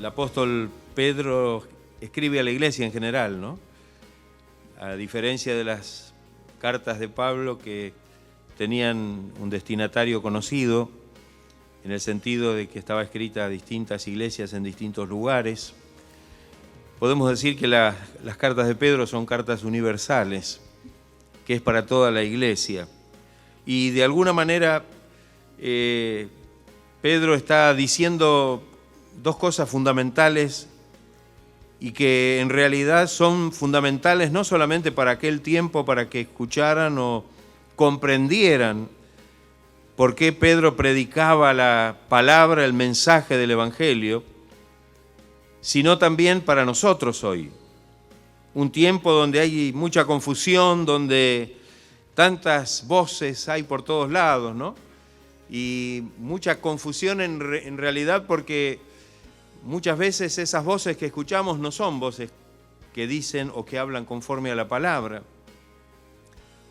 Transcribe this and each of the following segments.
el apóstol Pedro escribe a la iglesia en general, ¿no? A diferencia de las cartas de Pablo que tenían un destinatario conocido, en el sentido de que estaba escrita a distintas iglesias en distintos lugares. Podemos decir que las cartas de Pedro son cartas universales, que es para toda la iglesia. Y de alguna manera Pedro está diciendo dos cosas fundamentales y que en realidad son fundamentales no solamente para aquel tiempo, para que escucharan o comprendieran por qué Pedro predicaba la palabra, el mensaje del Evangelio, sino también para nosotros hoy. Un tiempo donde hay mucha confusión, donde tantas voces hay por todos lados, ¿no? Y mucha confusión en realidad porque muchas veces esas voces que escuchamos no son voces que dicen o que hablan conforme a la palabra,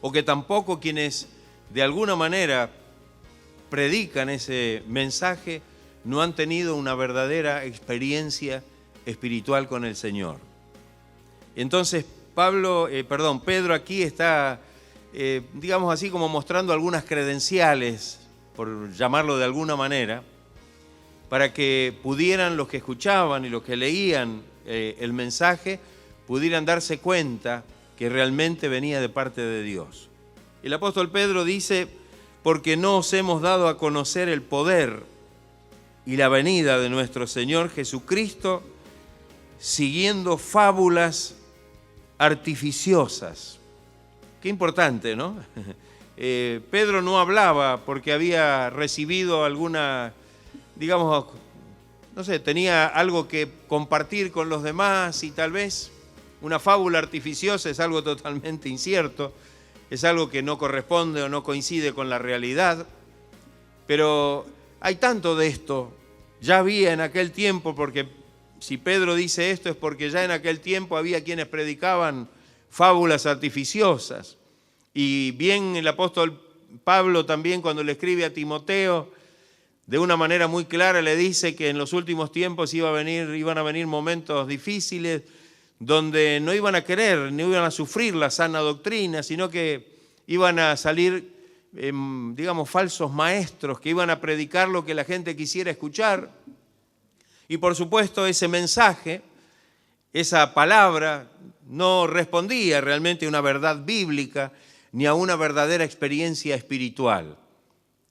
o que tampoco quienes de alguna manera predican pedro mensaje no han tenido una verdadera experiencia espiritual con el Señor. Entonces Pedro aquí está, digamos así, como mostrando algunas credenciales, por llamarlo de alguna manera, para que pudieran los que escuchaban y los que leían el mensaje, pudieran darse cuenta que realmente venía de parte de Dios. El apóstol Pedro dice, porque no os hemos dado a conocer el poder y la venida de nuestro Señor Jesucristo, siguiendo fábulas artificiosas. Qué importante, ¿no? Pedro no hablaba porque había recibido alguna, digamos, no sé, tenía algo que compartir con los demás y tal vez una fábula artificiosa es algo totalmente incierto, es algo que no corresponde o no coincide con la realidad, pero hay tanto de esto, ya había en aquel tiempo, porque si Pedro dice esto es porque ya en aquel tiempo había quienes predicaban fábulas artificiosas. Y bien el apóstol Pablo también cuando le escribe a Timoteo, de una manera muy clara le dice que en los últimos tiempos iban a venir momentos difíciles donde no iban a querer, ni iban a sufrir la sana doctrina, sino que iban a salir, digamos, falsos maestros que iban a predicar lo que la gente quisiera escuchar. Y por supuesto ese mensaje, esa palabra, no respondía realmente a una verdad bíblica ni a una verdadera experiencia espiritual.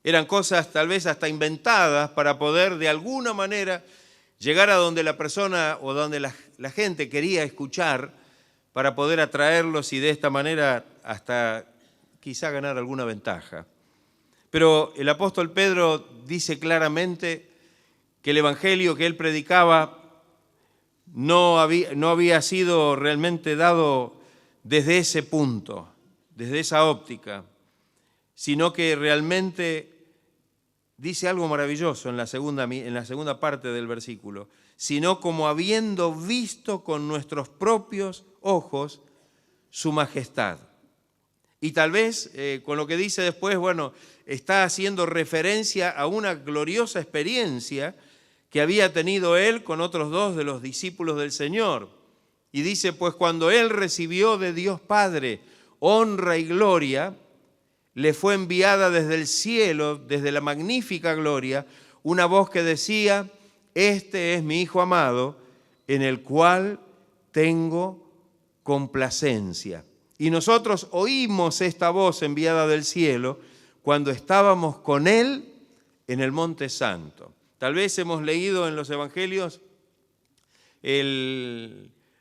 Eran cosas tal vez hasta inventadas para poder de alguna manera llegar a donde la persona o donde la gente quería escuchar para poder atraerlos y de esta manera hasta quizá ganar alguna ventaja. Pero el apóstol Pedro dice claramente que el evangelio que él predicaba no había sido realmente dado desde ese punto, desde esa óptica, sino que realmente dice algo maravilloso en la segunda parte del versículo, sino como habiendo visto con nuestros propios ojos su majestad. Y tal vez con lo que dice después, bueno, está haciendo referencia a una gloriosa experiencia que había tenido él con otros dos de los discípulos del Señor. Y dice, pues cuando él recibió de Dios Padre honra y gloria, le fue enviada desde el cielo, desde la magnífica gloria, una voz que decía, este es mi Hijo amado, en el cual tengo complacencia. Y nosotros oímos esta voz enviada del cielo cuando estábamos con él en el Monte Santo. Tal vez hemos leído en los evangelios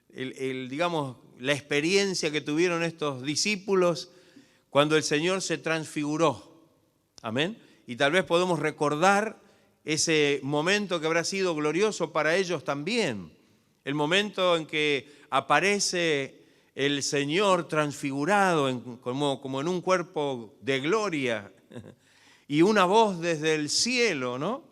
digamos, la experiencia que tuvieron estos discípulos cuando el Señor se transfiguró. Amén. Y tal vez podemos recordar ese momento que habrá sido glorioso para ellos también. El momento en que aparece el Señor transfigurado como en un cuerpo de gloria y una voz desde el cielo, ¿no?,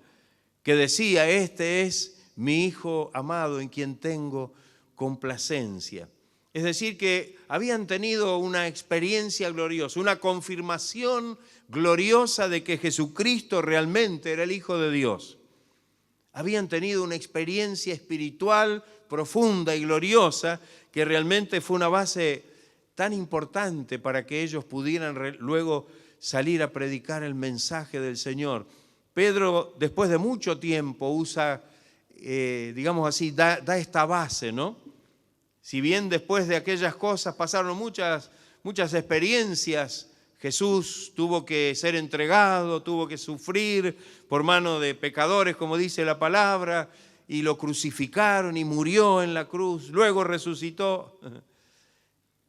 que decía, este es mi Hijo amado en quien tengo complacencia. Es decir, que habían tenido una experiencia gloriosa, una confirmación gloriosa de que Jesucristo realmente era el Hijo de Dios. Habían tenido una experiencia espiritual profunda y gloriosa que realmente fue una base tan importante para que ellos pudieran luego salir a predicar el mensaje del Señor. Pedro, después de mucho tiempo, usa, digamos así, da esta base, ¿no? Si bien después de aquellas cosas pasaron muchas experiencias, Jesús tuvo que ser entregado, tuvo que sufrir por mano de pecadores, como dice la palabra, y lo crucificaron y murió en la cruz, luego resucitó.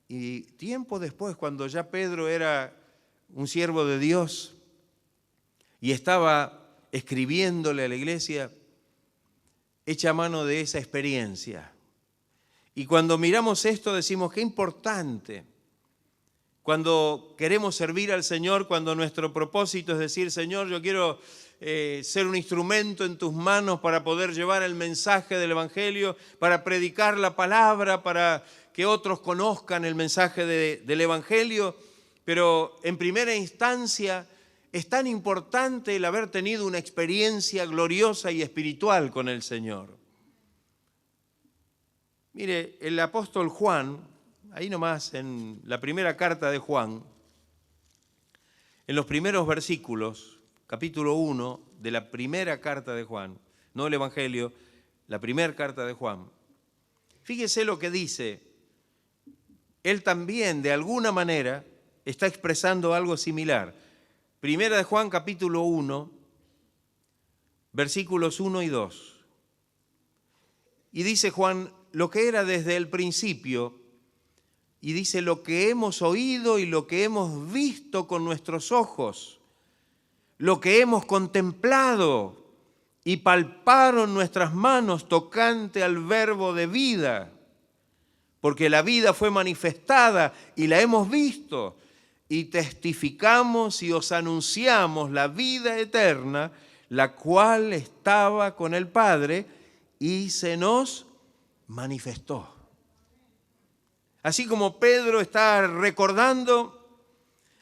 Y tiempo después, cuando ya Pedro era un siervo de Dios y estaba escribiéndole a la iglesia, echa mano de esa experiencia. Y cuando miramos esto decimos, qué importante. Cuando queremos servir al Señor, cuando nuestro propósito es decir, Señor, yo quiero ser un instrumento en tus manos para poder llevar el mensaje del Evangelio, para predicar la palabra, para que otros conozcan el mensaje del Evangelio. Pero en primera instancia es tan importante el haber tenido una experiencia gloriosa y espiritual con el Señor. Mire, el apóstol Juan, ahí nomás en la primera carta de Juan, en los primeros versículos, capítulo 1 de la primera carta de Juan, no el Evangelio, la primera carta de Juan. Fíjese lo que dice. Él también, de alguna manera, está expresando algo similar. Primera de Juan, capítulo 1, versículos 1 y 2. Y dice Juan, lo que era desde el principio, y dice lo que hemos oído y lo que hemos visto con nuestros ojos, lo que hemos contemplado y palparon nuestras manos tocante al verbo de vida, porque la vida fue manifestada y la hemos visto, y testificamos y os anunciamos la vida eterna, la cual estaba con el Padre y se nos manifestó. Así como Pedro está recordando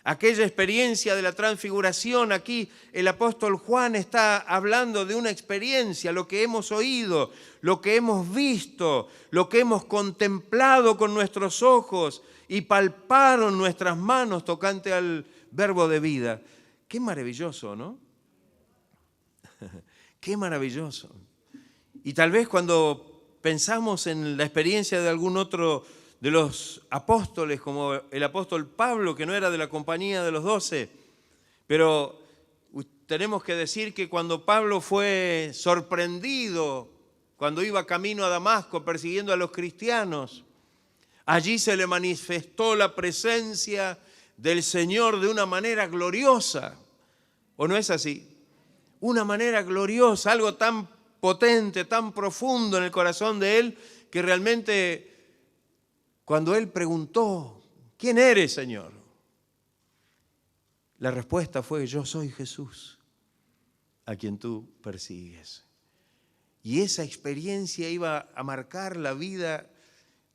aquella experiencia de la transfiguración, aquí el apóstol Juan está hablando de una experiencia, lo que hemos oído, lo que hemos visto, lo que hemos contemplado con nuestros ojos y palparon nuestras manos tocante al verbo de vida. Qué maravilloso, ¿no? Qué maravilloso. Y tal vez cuando pensamos en la experiencia de algún otro de los apóstoles, como el apóstol Pablo, que no era de la compañía de los 12, pero tenemos que decir que cuando Pablo fue sorprendido, cuando iba camino a Damasco persiguiendo a los cristianos, allí se le manifestó la presencia del Señor de una manera gloriosa. ¿O no es así? Una manera gloriosa, algo tan potente, tan profundo en el corazón de él, que realmente cuando él preguntó, ¿quién eres, Señor? La respuesta fue, yo soy Jesús, a quien tú persigues. Y esa experiencia iba a marcar la vida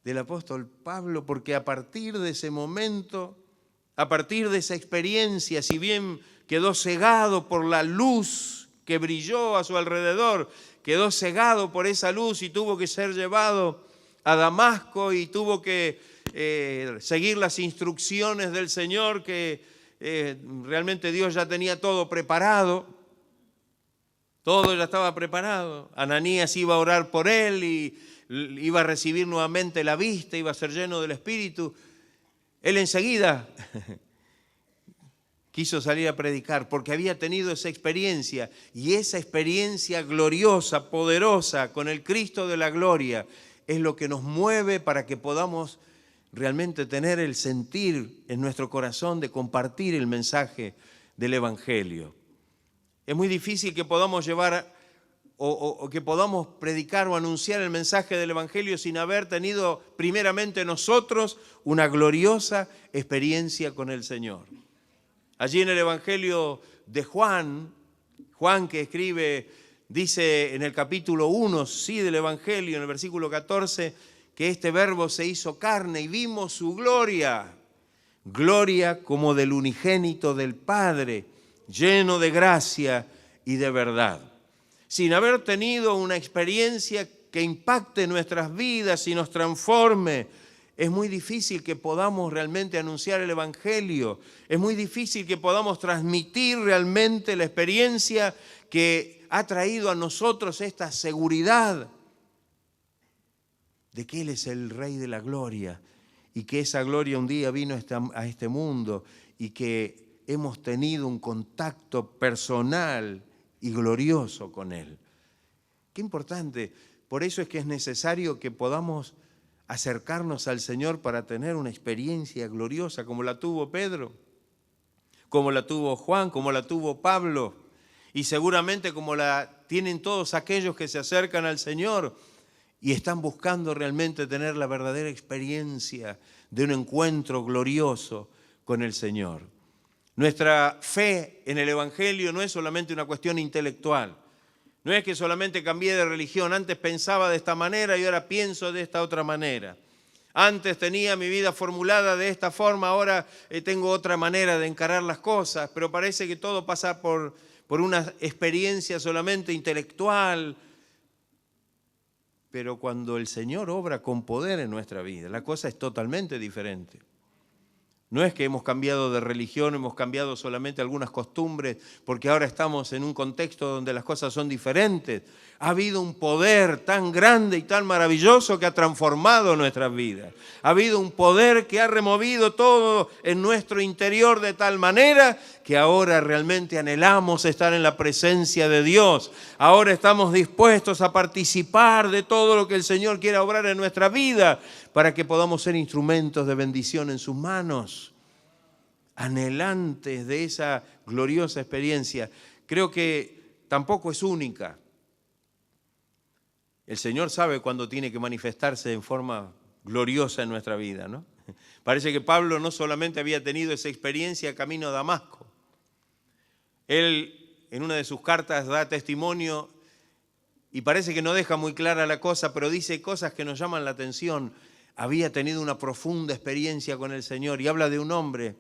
del apóstol Pablo, porque a partir de ese momento, a partir de esa experiencia, si bien quedó cegado por la luz que brilló a su alrededor, quedó cegado por esa luz y tuvo que ser llevado a Damasco y tuvo que seguir las instrucciones del Señor, que realmente Dios ya tenía todo preparado. Todo ya estaba preparado. Ananías iba a orar por él y iba a recibir nuevamente la vista, iba a ser lleno del Espíritu. Él enseguida quiso salir a predicar porque había tenido esa experiencia, y esa experiencia gloriosa, poderosa, con el Cristo de la gloria, es lo que nos mueve para que podamos realmente tener el sentir en nuestro corazón de compartir el mensaje del Evangelio. Es muy difícil que podamos llevar o que podamos predicar o anunciar el mensaje del Evangelio sin haber tenido primeramente nosotros una gloriosa experiencia con el Señor. Allí en el Evangelio de Juan que escribe, dice en el capítulo 1, sí, del Evangelio, en el versículo 14, que este verbo se hizo carne y vimos su gloria, gloria como del unigénito del Padre, lleno de gracia y de verdad. sin haber tenido una experiencia que impacte nuestras vidas y nos transforme, es muy difícil que podamos realmente anunciar el Evangelio. Es muy difícil que podamos transmitir realmente la experiencia que ha traído a nosotros esta seguridad de que Él es el Rey de la gloria y que esa gloria un día vino a este mundo y que hemos tenido un contacto personal y glorioso con Él. Qué importante. Por eso es que es necesario que podamos acercarnos al Señor para tener una experiencia gloriosa como la tuvo Pedro, como la tuvo Juan, como la tuvo Pablo y seguramente como la tienen todos aquellos que se acercan al Señor y están buscando realmente tener la verdadera experiencia de un encuentro glorioso con el Señor. Nuestra fe en el Evangelio no es solamente una cuestión intelectual. No es que solamente cambié de religión, antes pensaba de esta manera y ahora pienso de esta otra manera. Antes tenía mi vida formulada de esta forma, ahora tengo otra manera de encarar las cosas, pero parece que todo pasa por una experiencia solamente intelectual. Pero cuando el Señor obra con poder en nuestra vida, la cosa es totalmente diferente. No es que hemos cambiado de religión, hemos cambiado solamente algunas costumbres, porque ahora estamos en un contexto donde las cosas son diferentes. Ha habido un poder tan grande y tan maravilloso que ha transformado nuestras vidas. Ha habido un poder que ha removido todo en nuestro interior de tal manera que ahora realmente anhelamos estar en la presencia de Dios. Ahora estamos dispuestos a participar de todo lo que el Señor quiere obrar en nuestra vida para que podamos ser instrumentos de bendición en sus manos, anhelantes de esa gloriosa experiencia. Creo que tampoco es única. El Señor sabe cuándo tiene que manifestarse en forma gloriosa en nuestra vida, ¿no? Parece que Pablo no solamente había tenido esa experiencia camino a Damasco. Él en una de sus cartas da testimonio y parece que no deja muy clara la cosa, pero dice cosas que nos llaman la atención. Había tenido una profunda experiencia con el Señor y habla de un hombre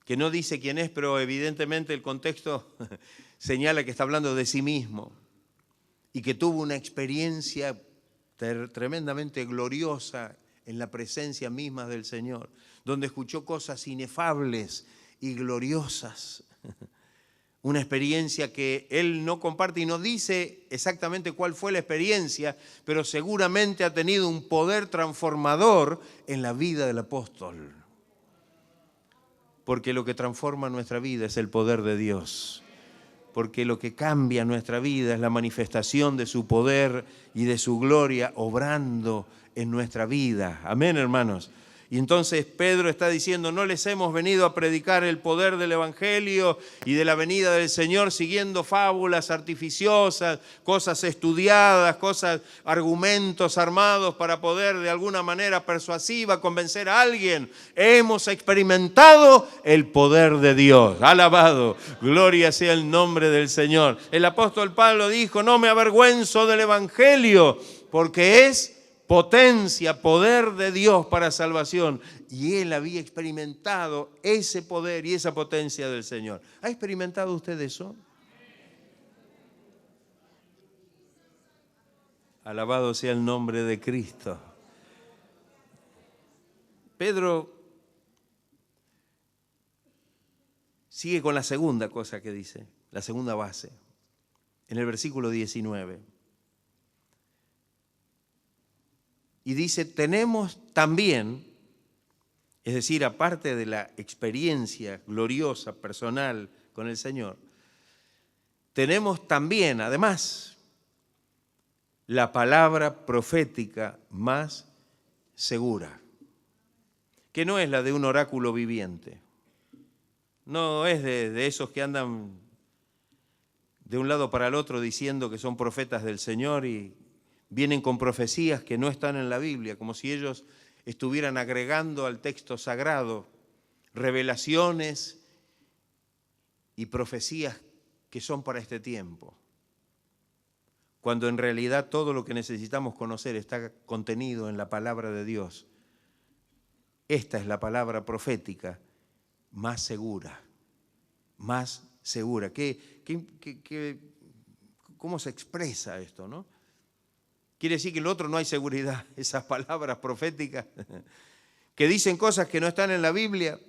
que no dice quién es, pero evidentemente el contexto señala que está hablando de sí mismo y que tuvo una experiencia tremendamente gloriosa en la presencia misma del Señor, donde escuchó cosas inefables y gloriosas. Una experiencia que él no comparte y no dice exactamente cuál fue la experiencia, pero seguramente ha tenido un poder transformador en la vida del apóstol. Porque lo que transforma nuestra vida es el poder de Dios. Porque lo que cambia nuestra vida es la manifestación de su poder y de su gloria obrando en nuestra vida. Amén, hermanos. Y entonces Pedro está diciendo, no les hemos venido a predicar el poder del Evangelio y de la venida del Señor siguiendo fábulas artificiosas, cosas estudiadas, argumentos armados para poder de alguna manera persuasiva convencer a alguien. Hemos experimentado el poder de Dios. Alabado, gloria sea el nombre del Señor. El apóstol Pablo dijo, no me avergüenzo del Evangelio porque es potencia, poder de Dios para salvación. Y él había experimentado ese poder y esa potencia del Señor. ¿Ha experimentado usted eso? Alabado sea el nombre de Cristo. Pedro sigue con la segunda cosa que dice, la segunda base, en el versículo 19. Y dice, tenemos también, es decir, aparte de la experiencia gloriosa, personal con el Señor, tenemos también, además, la palabra profética más segura, que no es la de un oráculo viviente, no es de esos que andan de un lado para el otro diciendo que son profetas del Señor y vienen con profecías que no están en la Biblia, como si ellos estuvieran agregando al texto sagrado revelaciones y profecías que son para este tiempo, cuando en realidad todo lo que necesitamos conocer está contenido en la palabra de Dios. Esta es la palabra profética más segura más segura. ¿Cómo se expresa esto, no? Quiere decir que en lo otro no hay seguridad. Esas palabras proféticas que dicen cosas que no están en la Biblia,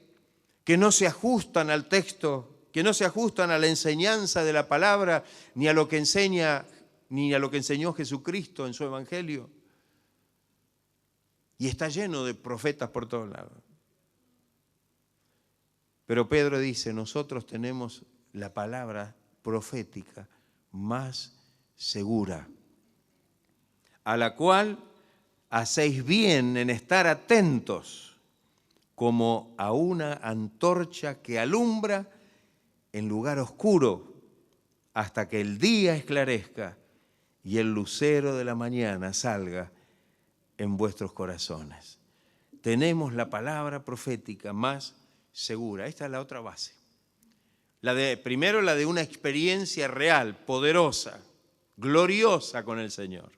que no se ajustan al texto, que no se ajustan a la enseñanza de la palabra, ni a lo que enseña, ni a lo que enseñó Jesucristo en su Evangelio. Y está lleno de profetas por todos lados. Pero Pedro dice, nosotros tenemos la palabra profética más segura, a la cual hacéis bien en estar atentos, como a una antorcha que alumbra en lugar oscuro, hasta que el día esclarezca y el lucero de la mañana salga en vuestros corazones. Tenemos la palabra profética más segura. Esta es la otra base. Primero la de una experiencia real, poderosa, gloriosa con el Señor.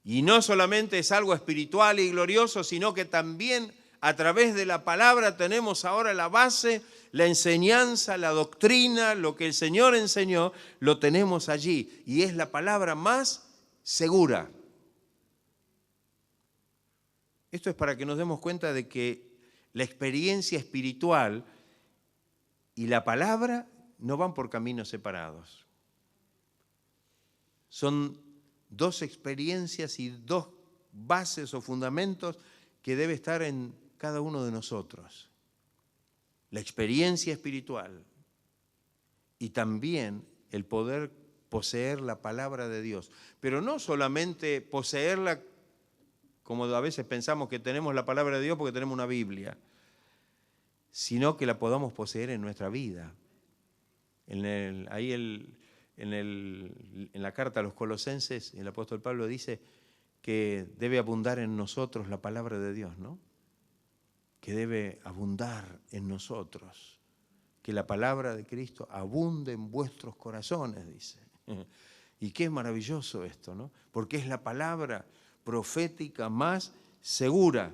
Y no solamente es algo espiritual y glorioso, sino que también a través de la palabra tenemos ahora la base, la enseñanza, la doctrina, lo que el Señor enseñó, lo tenemos allí. Y es la palabra más segura. Esto es para que nos demos cuenta de que la experiencia espiritual y la palabra no van por caminos separados. Son dos experiencias y dos bases o fundamentos que debe estar en cada uno de nosotros. La experiencia espiritual y también el poder poseer la palabra de Dios. Pero no solamente poseerla como a veces pensamos que tenemos la palabra de Dios porque tenemos una Biblia, sino que la podamos poseer en nuestra vida. En la carta a los Colosenses, el apóstol Pablo dice que debe abundar en nosotros la palabra de Dios, ¿no? Que debe abundar en nosotros, que la palabra de Cristo abunde en vuestros corazones, dice. Y qué maravilloso esto, ¿no? Porque es la palabra profética más segura.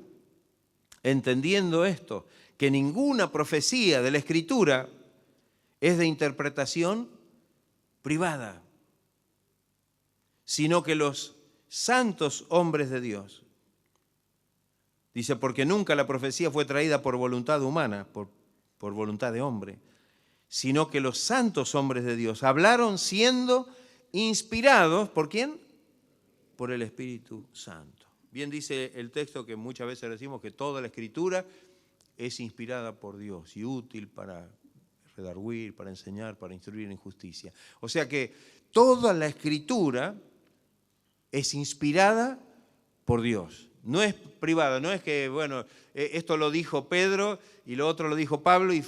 Entendiendo esto, que ninguna profecía de la Escritura es de interpretación privada, sino que los santos hombres de Dios, dice, porque nunca la profecía fue traída por voluntad humana, por voluntad de hombre, sino que los santos hombres de Dios hablaron siendo inspirados, ¿por quién? Por el Espíritu Santo. Bien dice el texto que muchas veces decimos que toda la Escritura es inspirada por Dios y útil para redarguir, para enseñar, para instruir en justicia. O sea que toda la Escritura es inspirada por Dios. No es privada, no es que, bueno, esto lo dijo Pedro y lo otro lo dijo Pablo y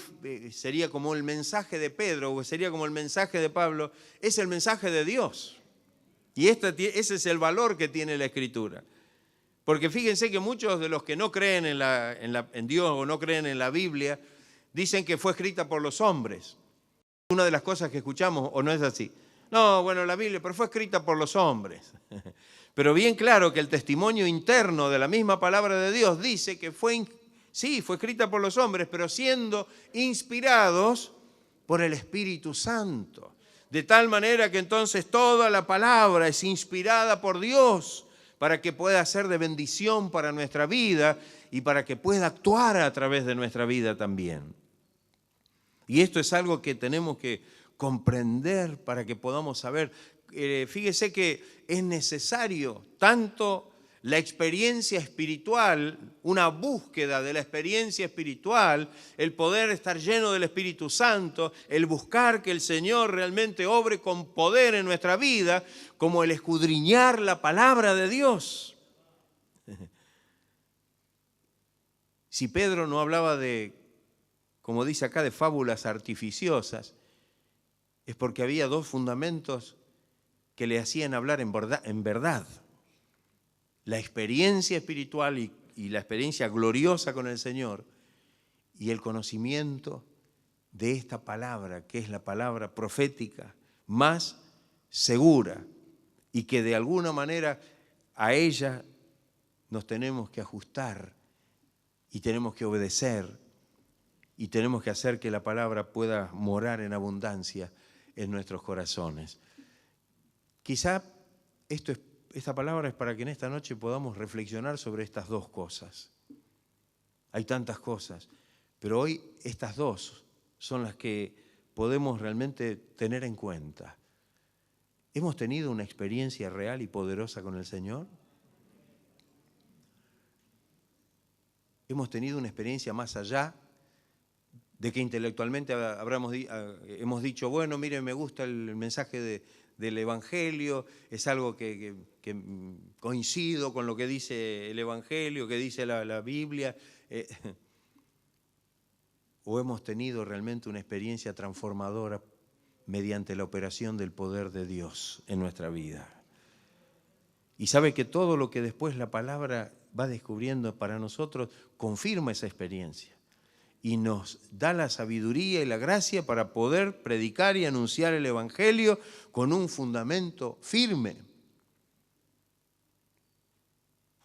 sería como el mensaje de Pedro o sería como el mensaje de Pablo. Es el mensaje de Dios. Y ese es el valor que tiene la Escritura. Porque fíjense que muchos de los que no creen en Dios o no creen en la Biblia dicen que fue escrita por los hombres. Una de las cosas que escuchamos, ¿o no es así? No, bueno, la Biblia, pero fue escrita por los hombres. Pero bien claro que el testimonio interno de la misma palabra de Dios dice que fue escrita por los hombres, pero siendo inspirados por el Espíritu Santo. De tal manera que entonces toda la palabra es inspirada por Dios para que pueda ser de bendición para nuestra vida y para que pueda actuar a través de nuestra vida también. Y esto es algo que tenemos que comprender para que podamos saber. Fíjese que es necesario tanto la experiencia espiritual, una búsqueda de la experiencia espiritual, el poder estar lleno del Espíritu Santo, el buscar que el Señor realmente obre con poder en nuestra vida, como el escudriñar la palabra de Dios. Si Pedro no hablaba de, como dice acá, de fábulas artificiosas, es porque había dos fundamentos que le hacían hablar en verdad. La experiencia espiritual y la experiencia gloriosa con el Señor y el conocimiento de esta palabra, que es la palabra profética más segura y que de alguna manera a ella nos tenemos que ajustar y tenemos que obedecer y tenemos que hacer que la palabra pueda morar en abundancia en nuestros corazones. Quizá esta palabra es para que en esta noche podamos reflexionar sobre estas dos cosas. Hay tantas cosas, pero hoy estas dos son las que podemos realmente tener en cuenta. ¿Hemos tenido una experiencia real y poderosa con el Señor? ¿Hemos tenido una experiencia más allá de que intelectualmente hemos dicho, bueno, mire, me gusta el mensaje del Evangelio, es algo que coincido con lo que dice el Evangelio, que dice la Biblia? ¿O hemos tenido realmente una experiencia transformadora mediante la operación del poder de Dios en nuestra vida? Y sabe que todo lo que después la palabra va descubriendo para nosotros confirma esa experiencia y nos da la sabiduría y la gracia para poder predicar y anunciar el Evangelio con un fundamento firme.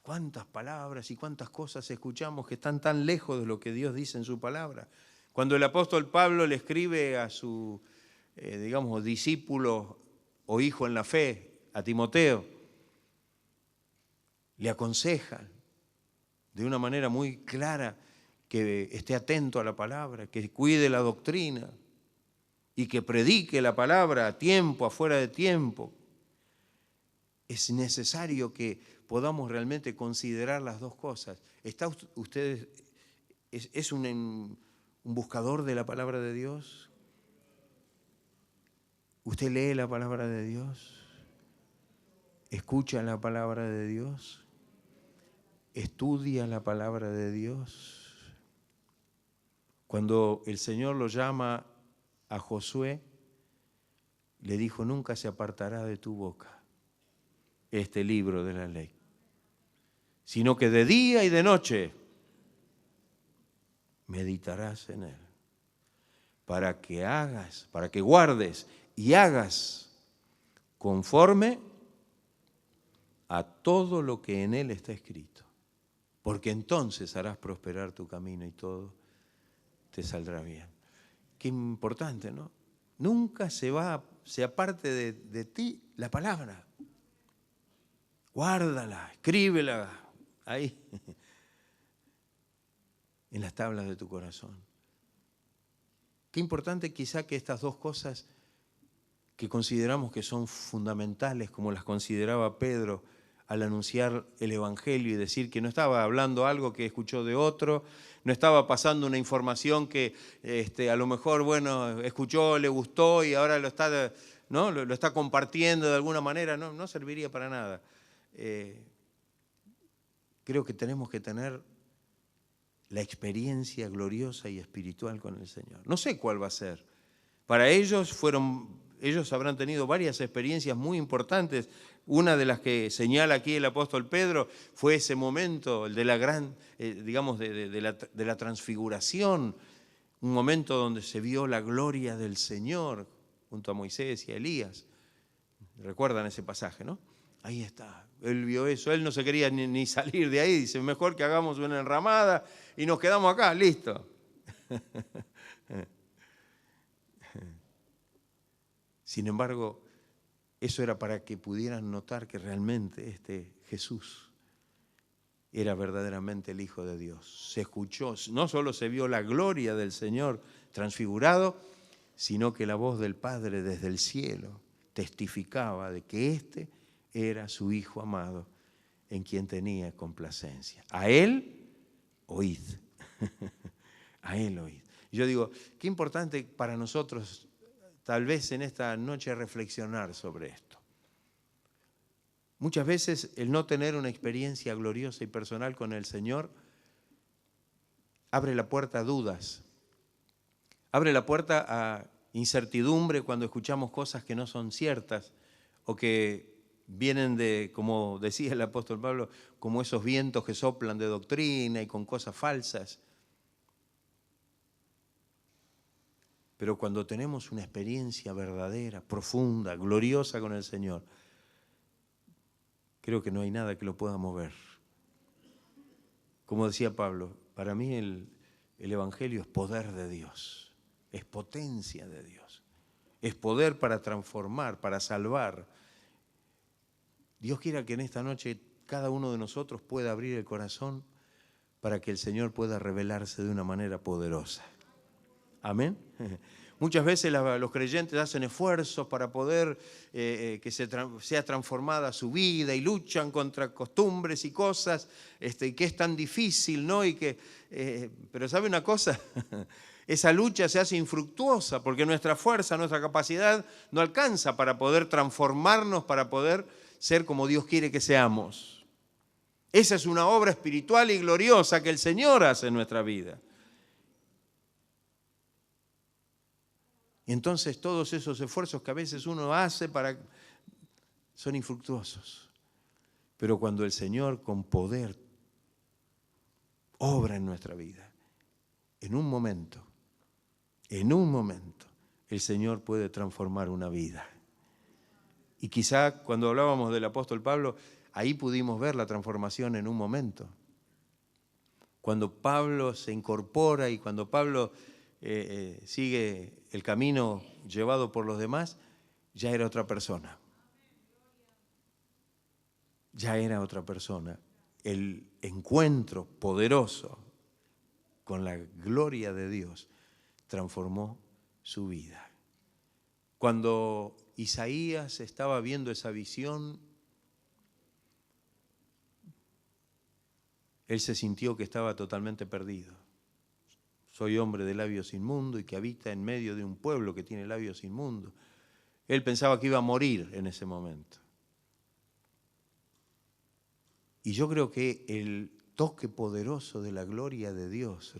¿Cuántas palabras y cuántas cosas escuchamos que están tan lejos de lo que Dios dice en su palabra? Cuando el apóstol Pablo le escribe a su, discípulo o hijo en la fe, a Timoteo, le aconseja de una manera muy clara que esté atento a la palabra, que cuide la doctrina y que predique la palabra a tiempo, afuera de tiempo. Es necesario que podamos realmente considerar las dos cosas. ¿Está usted, es un buscador de la palabra de Dios? ¿Usted lee la palabra de Dios? ¿Escucha la palabra de Dios? ¿Estudia la palabra de Dios? Cuando el Señor lo llama a Josué, le dijo, nunca se apartará de tu boca este libro de la ley, sino que de día y de noche meditarás en él, para que guardes y hagas conforme a todo lo que en él está escrito, porque entonces harás prosperar tu camino y todo te saldrá bien. Qué importante, ¿no? Nunca se aparte de ti la palabra. Guárdala, escríbela ahí, en las tablas de tu corazón. Qué importante quizá que estas dos cosas que consideramos que son fundamentales, como las consideraba Pedro al anunciar el Evangelio y decir que no estaba hablando algo que escuchó de otro, no estaba pasando una información que a lo mejor, escuchó, le gustó y ahora lo está compartiendo de alguna manera, no serviría para nada. Creo que tenemos que tener la experiencia gloriosa y espiritual con el Señor. No sé cuál va a ser. Para ellos habrán tenido varias experiencias muy importantes. Una de las que señala aquí el apóstol Pedro fue ese momento, el de la gran, de la transfiguración, un momento donde se vio la gloria del Señor junto a Moisés y a Elías. ¿Recuerdan ese pasaje, no? Ahí está, él vio eso, él no se quería ni salir de ahí, dice, mejor que hagamos una enramada y nos quedamos acá, listo. Sin embargo, eso era para que pudieran notar que realmente este Jesús era verdaderamente el Hijo de Dios. Se escuchó, no solo se vio la gloria del Señor transfigurado, sino que la voz del Padre desde el cielo testificaba de que este era su Hijo amado, en quien tenía complacencia. A Él oíd. A Él oíd. Yo digo, qué importante para nosotros, tal vez en esta noche, reflexionar sobre esto. Muchas veces el no tener una experiencia gloriosa y personal con el Señor abre la puerta a dudas, abre la puerta a incertidumbre cuando escuchamos cosas que no son ciertas o que vienen de, como decía el apóstol Pablo, como esos vientos que soplan de doctrina y con cosas falsas. Pero cuando tenemos una experiencia verdadera, profunda, gloriosa con el Señor, creo que no hay nada que lo pueda mover. Como decía Pablo, para mí El Evangelio es poder de Dios, es potencia de Dios, es poder para transformar, para salvar. Dios quiera que en esta noche cada uno de nosotros pueda abrir el corazón para que el Señor pueda revelarse de una manera poderosa. Amén. Muchas veces los creyentes hacen esfuerzos para poder que sea transformada su vida y luchan contra costumbres y cosas, y que es tan difícil, ¿no? Pero ¿sabe una cosa? Esa lucha se hace infructuosa porque nuestra fuerza, nuestra capacidad no alcanza para poder transformarnos, para poder ser como Dios quiere que seamos. Esa es una obra espiritual y gloriosa que el Señor hace en nuestra vida. Y entonces todos esos esfuerzos que a veces uno hace son infructuosos. Pero cuando el Señor con poder obra en nuestra vida, en un momento, el Señor puede transformar una vida. Y quizá cuando hablábamos del apóstol Pablo, ahí pudimos ver la transformación en un momento. Cuando Pablo se incorpora y cuando Pablo sigue el camino llevado por los demás, ya era otra persona. Ya era otra persona. El encuentro poderoso con la gloria de Dios transformó su vida. Cuando Isaías estaba viendo esa visión, él se sintió que estaba totalmente perdido. Soy hombre de labios inmundos y que habita en medio de un pueblo que tiene labios inmundos. Él pensaba que iba a morir en ese momento. Y yo creo que el toque poderoso de la gloria de Dios,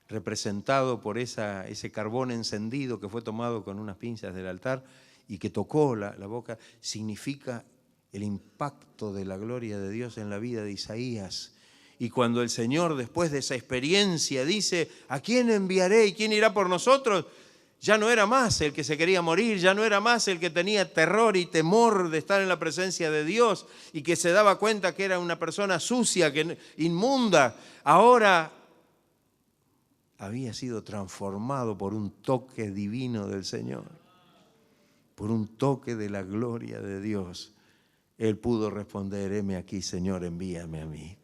representado por ese carbón encendido que fue tomado con unas pinzas del altar y que tocó la boca, significa el impacto de la gloria de Dios en la vida de Isaías. Y cuando el Señor, después de esa experiencia, dice, ¿a quién enviaré y quién irá por nosotros? Ya no era más el que se quería morir, ya no era más el que tenía terror y temor de estar en la presencia de Dios y que se daba cuenta que era una persona sucia, inmunda. Ahora había sido transformado por un toque divino del Señor, por un toque de la gloria de Dios. Él pudo responder, heme aquí, Señor, envíame a mí.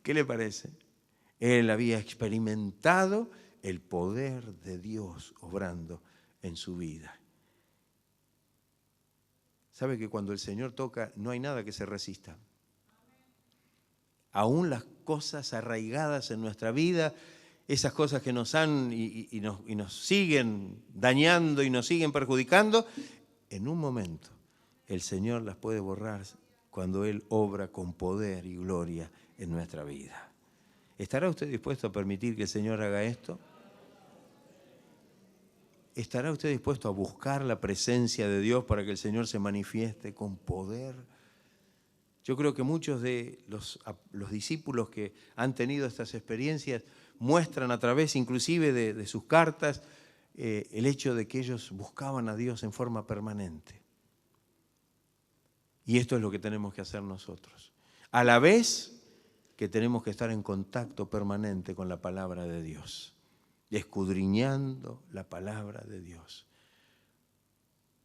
¿Qué le parece? Él había experimentado el poder de Dios obrando en su vida. ¿Sabe que cuando el Señor toca no hay nada que se resista? Aún las cosas arraigadas en nuestra vida, esas cosas que nos han y nos siguen dañando y nos siguen perjudicando, en un momento el Señor las puede borrar cuando Él obra con poder y gloria en nuestra vida. ¿Estará usted dispuesto a permitir que el Señor haga esto? ¿Estará usted dispuesto a buscar la presencia de Dios para que el Señor se manifieste con poder? Yo creo que muchos de los discípulos que han tenido estas experiencias muestran a través inclusive de sus cartas el hecho de que ellos buscaban a Dios en forma permanente. Y esto es lo que tenemos que hacer nosotros. A la vez que tenemos que estar en contacto permanente con la palabra de Dios, escudriñando la palabra de Dios,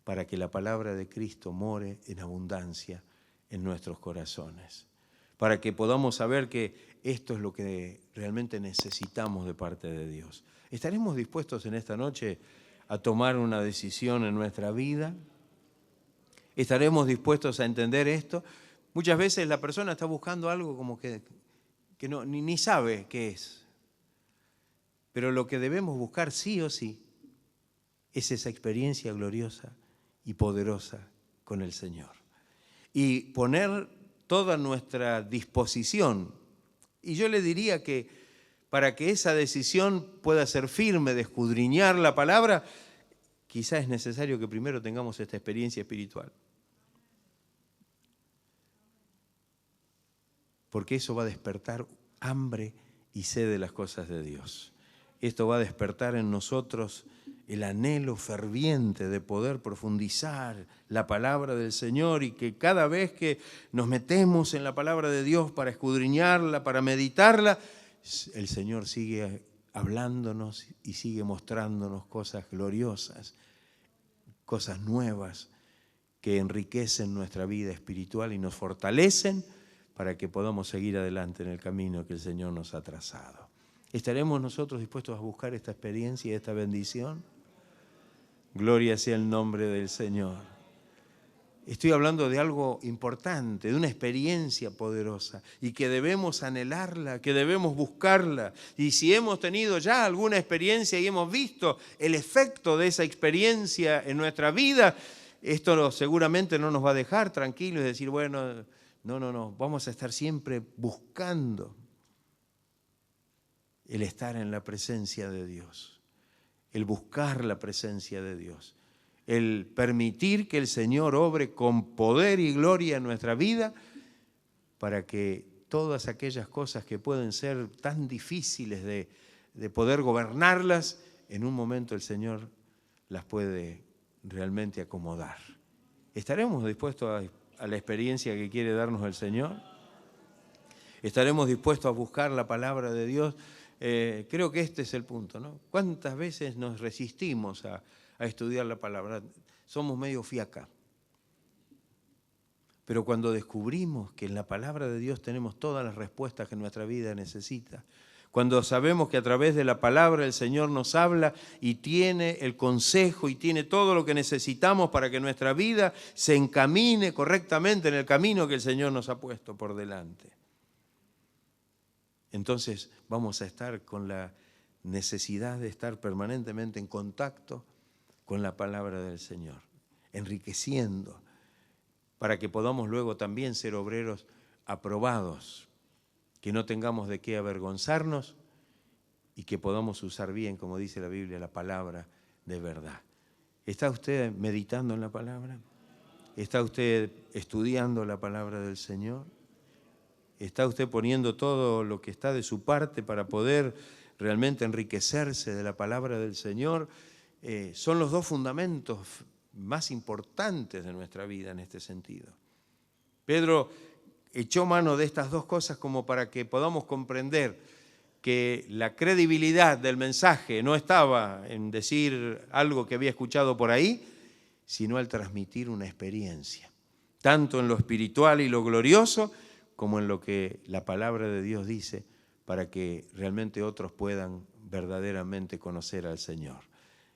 para que la palabra de Cristo more en abundancia en nuestros corazones, para que podamos saber que esto es lo que realmente necesitamos de parte de Dios. ¿Estaremos dispuestos en esta noche a tomar una decisión en nuestra vida? ¿Estaremos dispuestos a entender esto? Muchas veces la persona está buscando algo como que no, ni sabe qué es. Pero lo que debemos buscar sí o sí es esa experiencia gloriosa y poderosa con el Señor. Y poner toda nuestra disposición. Y yo le diría que para que esa decisión pueda ser firme de escudriñar la palabra, quizás es necesario que primero tengamos esta experiencia espiritual. Porque eso va a despertar hambre y sed de las cosas de Dios. Esto va a despertar en nosotros el anhelo ferviente de poder profundizar la palabra del Señor y que cada vez que nos metemos en la palabra de Dios para escudriñarla, para meditarla, el Señor sigue hablándonos y sigue mostrándonos cosas gloriosas, cosas nuevas que enriquecen nuestra vida espiritual y nos fortalecen para que podamos seguir adelante en el camino que el Señor nos ha trazado. ¿Estaremos nosotros dispuestos a buscar esta experiencia y esta bendición? Gloria sea el nombre del Señor. Estoy hablando de algo importante, de una experiencia poderosa y que debemos anhelarla, que debemos buscarla. Y si hemos tenido ya alguna experiencia y hemos visto el efecto de esa experiencia en nuestra vida, esto seguramente no nos va a dejar tranquilos y decir, bueno, no, vamos a estar siempre buscando el estar en la presencia de Dios, el buscar la presencia de Dios, el permitir que el Señor obre con poder y gloria en nuestra vida para que todas aquellas cosas que pueden ser tan difíciles de poder gobernarlas, en un momento el Señor las puede realmente acomodar. ¿Estaremos dispuestos a la experiencia que quiere darnos el Señor? ¿Estaremos dispuestos a buscar la palabra de Dios? Creo que este es el punto, ¿no? ¿Cuántas veces nos resistimos a estudiar la palabra? Somos medio fiaca. Pero cuando descubrimos que en la palabra de Dios tenemos todas las respuestas que nuestra vida necesita, cuando sabemos que a través de la palabra el Señor nos habla y tiene el consejo y tiene todo lo que necesitamos para que nuestra vida se encamine correctamente en el camino que el Señor nos ha puesto por delante, entonces vamos a estar con la necesidad de estar permanentemente en contacto con la palabra del Señor, enriqueciendo, para que podamos luego también ser obreros aprobados, que no tengamos de qué avergonzarnos y que podamos usar bien, como dice la Biblia, la palabra de verdad. ¿Está usted meditando en la palabra? ¿Está usted estudiando la palabra del Señor? ¿Está usted poniendo todo lo que está de su parte para poder realmente enriquecerse de la palabra del Señor? Son los dos fundamentos más importantes de nuestra vida en este sentido. Pedro echó mano de estas dos cosas como para que podamos comprender que la credibilidad del mensaje no estaba en decir algo que había escuchado por ahí, sino al transmitir una experiencia, tanto en lo espiritual y lo glorioso, como en lo que la palabra de Dios dice, para que realmente otros puedan verdaderamente conocer al Señor.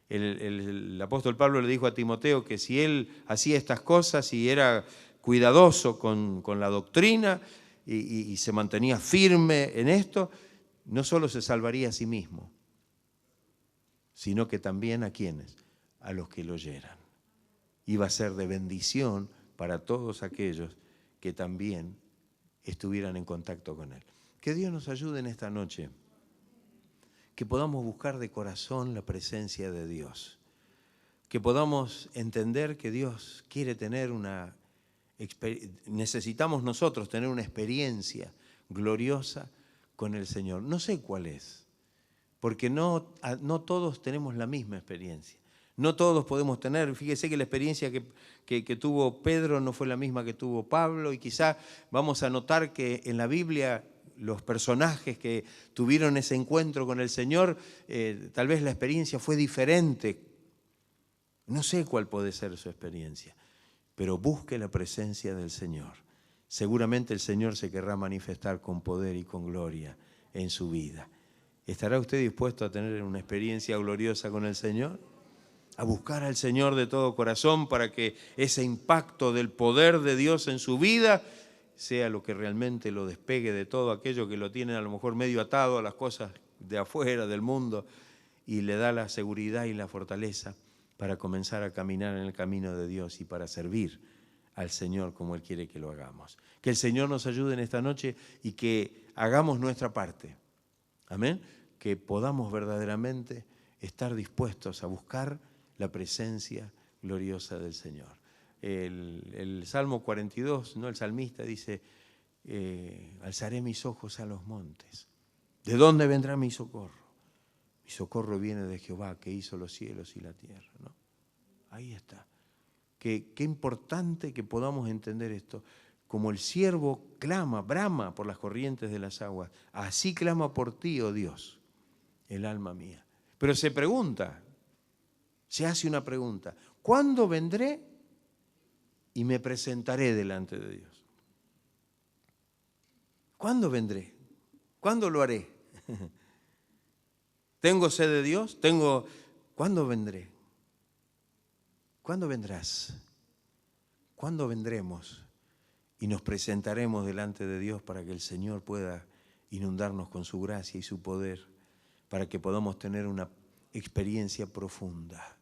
El apóstol Pablo le dijo a Timoteo que si él hacía estas cosas y era cuidadoso con la doctrina y se mantenía firme en esto, no solo se salvaría a sí mismo, sino que también a quienes, a los que lo oyeran. Iba a ser de bendición para todos aquellos que también estuvieran en contacto con él. Que Dios nos ayude en esta noche, que podamos buscar de corazón la presencia de Dios, que podamos entender que Dios quiere tener necesitamos nosotros tener una experiencia gloriosa con el Señor. No sé cuál es, porque no todos tenemos la misma experiencia. No todos podemos tener, fíjese que la experiencia que tuvo Pedro no fue la misma que tuvo Pablo, y quizá vamos a notar que en la Biblia los personajes que tuvieron ese encuentro con el Señor, tal vez la experiencia fue diferente. No sé cuál puede ser su experiencia, pero busque la presencia del Señor. Seguramente el Señor se querrá manifestar con poder y con gloria en su vida. ¿Estará usted dispuesto a tener una experiencia gloriosa con el Señor? A buscar al Señor de todo corazón para que ese impacto del poder de Dios en su vida sea lo que realmente lo despegue de todo aquello que lo tiene a lo mejor medio atado a las cosas de afuera, del mundo, y le da la seguridad y la fortaleza para comenzar a caminar en el camino de Dios y para servir al Señor como Él quiere que lo hagamos. Que el Señor nos ayude en esta noche y que hagamos nuestra parte. Amén. Que podamos verdaderamente estar dispuestos a buscar la presencia gloriosa del Señor. El Salmo 42, ¿no? El salmista dice, alzaré mis ojos a los montes. ¿De dónde vendrá mi socorro? Mi socorro viene de Jehová, que hizo los cielos y la tierra, ¿no? Ahí está. Qué importante que podamos entender esto. Como el ciervo clama, brama por las corrientes de las aguas, así clama por ti, oh Dios, el alma mía. Pero se pregunta, se hace una pregunta: ¿cuándo vendré y me presentaré delante de Dios? ¿Cuándo vendré? ¿Cuándo lo haré? ¿Tengo sed de Dios? ¿Cuándo vendré? ¿Cuándo vendrás? ¿Cuándo vendremos y nos presentaremos delante de Dios para que el Señor pueda inundarnos con su gracia y su poder, para que podamos tener una experiencia profunda?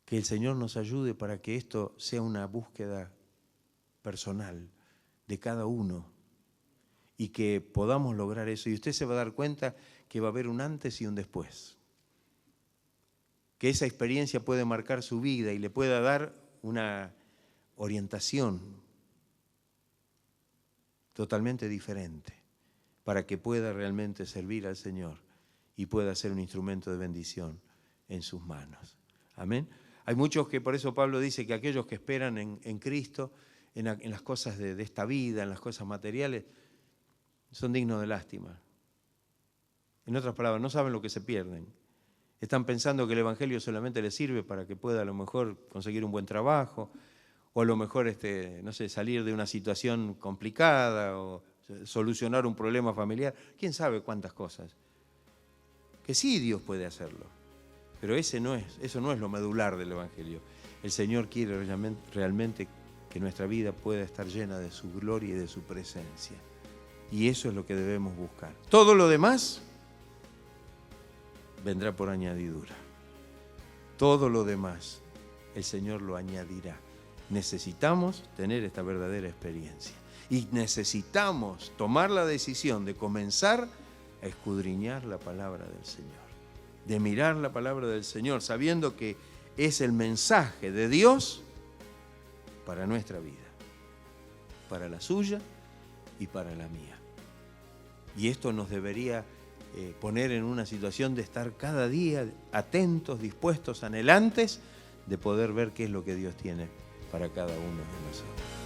Que el Señor nos ayude para que esto sea una búsqueda personal de cada uno y que podamos lograr eso. Y usted se va a dar cuenta que va a haber un antes y un después. Que esa experiencia puede marcar su vida y le pueda dar una orientación totalmente diferente para que pueda realmente servir al Señor y pueda ser un instrumento de bendición en sus manos. Amén. Hay muchos que, por eso Pablo dice que aquellos que esperan en Cristo, en las cosas de esta vida, en las cosas materiales, son dignos de lástima. En otras palabras, no saben lo que se pierden. Están pensando que el Evangelio solamente les sirve para que pueda a lo mejor conseguir un buen trabajo, o a lo mejor, no sé, salir de una situación complicada, o solucionar un problema familiar. ¿Quién sabe cuántas cosas? Que sí, Dios puede hacerlo, pero eso no es lo medular del Evangelio. El Señor quiere realmente que nuestra vida pueda estar llena de su gloria y de su presencia. Y eso es lo que debemos buscar. Todo lo demás vendrá por añadidura. Todo lo demás el Señor lo añadirá. Necesitamos tener esta verdadera experiencia. Y necesitamos tomar la decisión de comenzar a escudriñar la palabra del Señor. De mirar la palabra del Señor, sabiendo que es el mensaje de Dios para nuestra vida, para la suya y para la mía. Y esto nos debería poner en una situación de estar cada día atentos, dispuestos, anhelantes de poder ver qué es lo que Dios tiene para cada uno de nosotros.